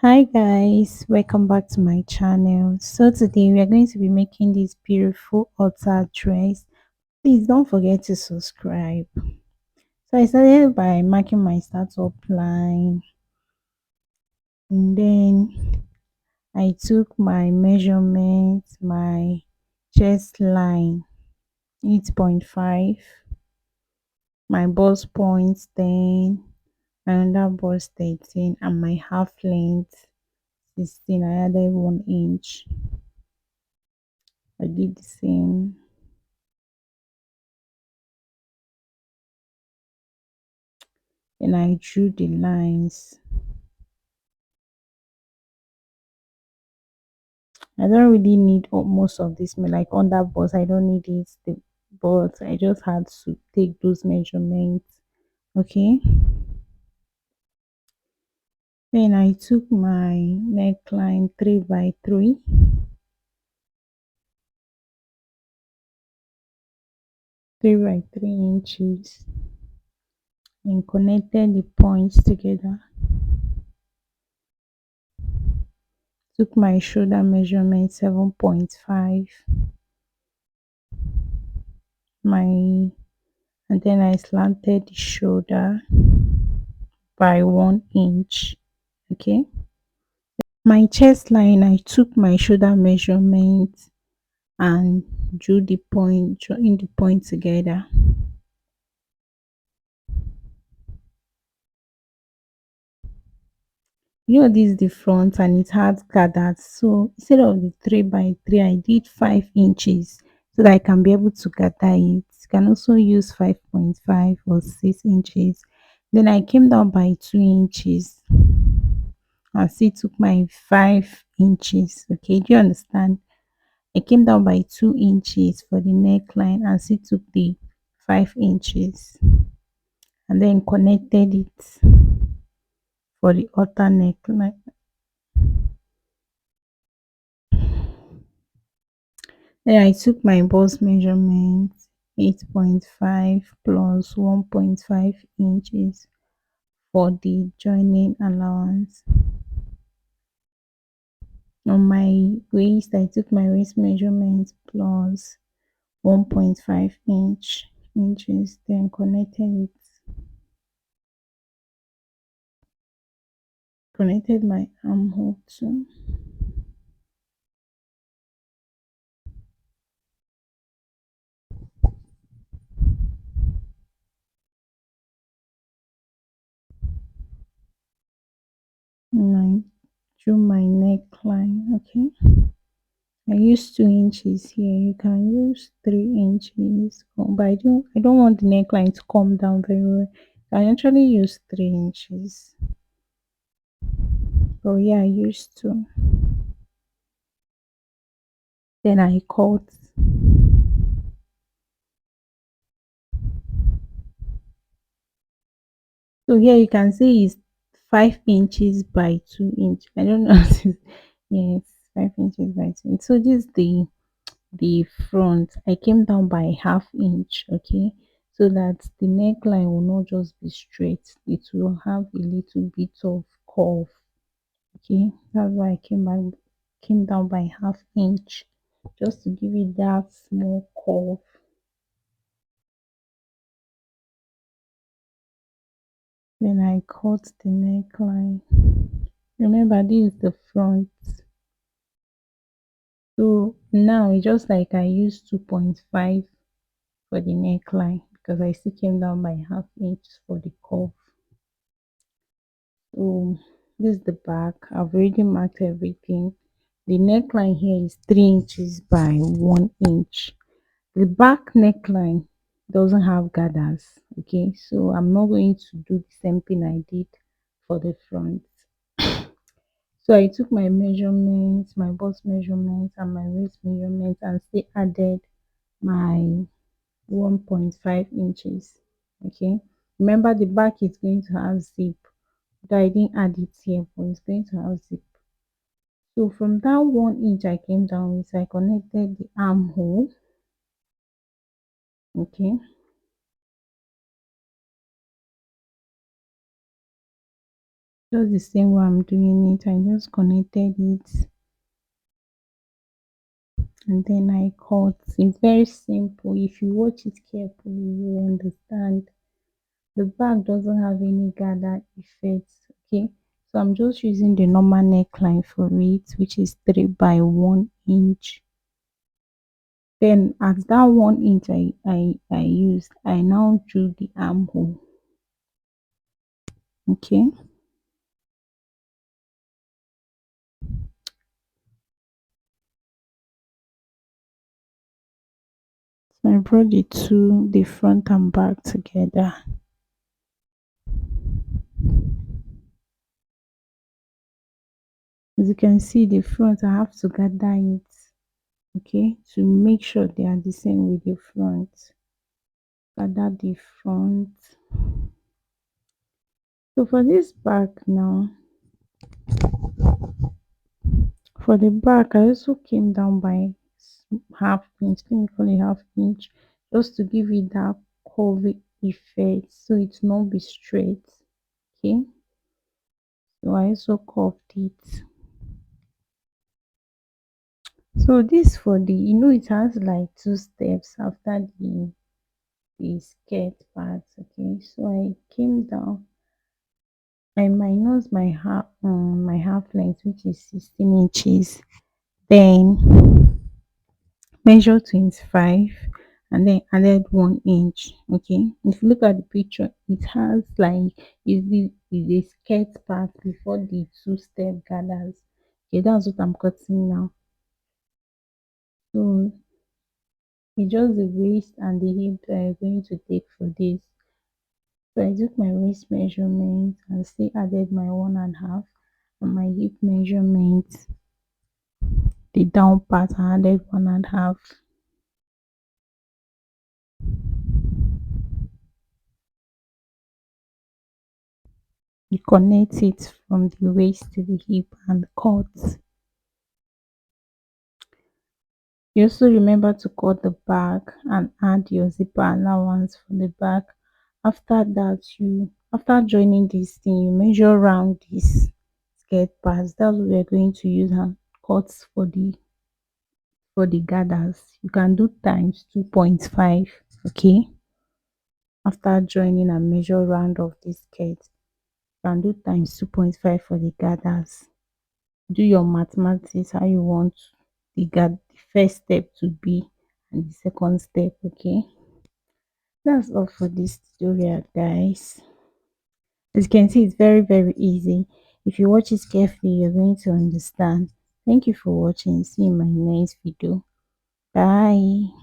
Hi guys, welcome back to my channel. So today we are going to be making this beautiful altar dress. Please don't forget to subscribe. So I started by marking my startup line, and then I took my measurement, my chest line 8.5, my bust point 10, another bust 13, and my half length 16. I added 1 inch. I did the same. And I drew the lines. I don't really need most of this, like under bust. I don't need it, but I just had to take those measurements. Okay. Then I took my neckline 3 by 3, 3 by 3 inches, and connected the points together. Took my shoulder measurement 7.5, my and then I slanted the shoulder by 1 inch. Okay. My chest line, I took my shoulder measurement and drew the point, join the point together. This is the front and it had gathered. So instead of the 3 by 3, I did 5 inches so that I can be able to gather it. You can also use 5.5 or 6 inches. Then I came down by 2 inches and still took my 5 inches. Okay, do you understand? I came down by 2 inches for the neckline and still took the 5 inches and then connected it for the outer neckline. Then I took my bust measurement 8.5 plus 1.5 inches for the joining allowance. On my waist, I took my waist measurement plus 1.5 inches, then connected my armhole too. My Through my neckline. Okay, I use 2 inches here. You can use 3 inches, but I don't want the neckline to come down very well. I actually use 3 inches. Oh yeah, I used to. Then I cut. So here you can see it's 5 inches by 2 inch. I don't know. Yes, 5 inches by 2 inch. So this is the front. I came down by half inch. Okay, so that the neckline will not just be straight, it will have a little bit of curve. Okay, that's why I came down by half inch, just to give it that small curve. Then I cut the neckline. Remember, this is the front. So now it's just like I used 2.5 for the neckline because I still came down by half inch for the curve. So this is the back. I've already marked everything. The neckline here is 3 inches by 1 inch. The back neckline doesn't have gathers. Okay, so I'm not going to do the same thing I did for the front. So I took my measurements, my bust measurements and my waist measurements and still added my 1.5 inches. Okay, remember the back is going to have zip, though I didn't add it here, but it's going to have zip. So from that 1 inch I came down with, I connected the armhole. Okay, Just the same way I'm doing it. I just connected it and then I cut. It's very simple. If you watch it carefully, you understand. The back doesn't have any gather effects. Okay, so I'm just using the normal neckline for it, which is 3 by 1 inch. Then at that 1 inch I used, I now drew the armhole. Okay, so I brought the front and back together. As you can see, the front I have to gather it, okay, to make sure they are the same with the front. Gather the front. So for this back now, for the back, I also came down by half inch, let me call it half inch, just to give it that curvy effect so it's not be straight. Okay, so I also curved it. So this for the, it has like 2 steps after the skirt part. Okay, so I came down, I minus my half length, which is 16 inches, then measure 25 and then added 1 inch. Okay, if you look at the picture, it has like is the skirt part before the 2 step gathers. Okay, that's what I'm cutting now. So it's just the waist and the hip that I'm going to take for this. So I took my waist measurement and still added my 1.5, and my hip measurement, the down part, I added 1.5. You connect it from the waist to the hip and cut. You also remember to cut the back and add your zipper allowance for the back. After that, after joining this thing, you measure round this skirt parts. That's what we're going to use and cut for the gathers. You can do times 2.5. Okay, after joining and measure round of this skirt, you can do times 2.5 for the gathers. Do your mathematics how you want the first step to be and the second step. Okay, that's all for this tutorial, guys. As you can see, it's very easy. If you watch it carefully, you're going to understand. Thank you for watching. See you in my next video. Bye.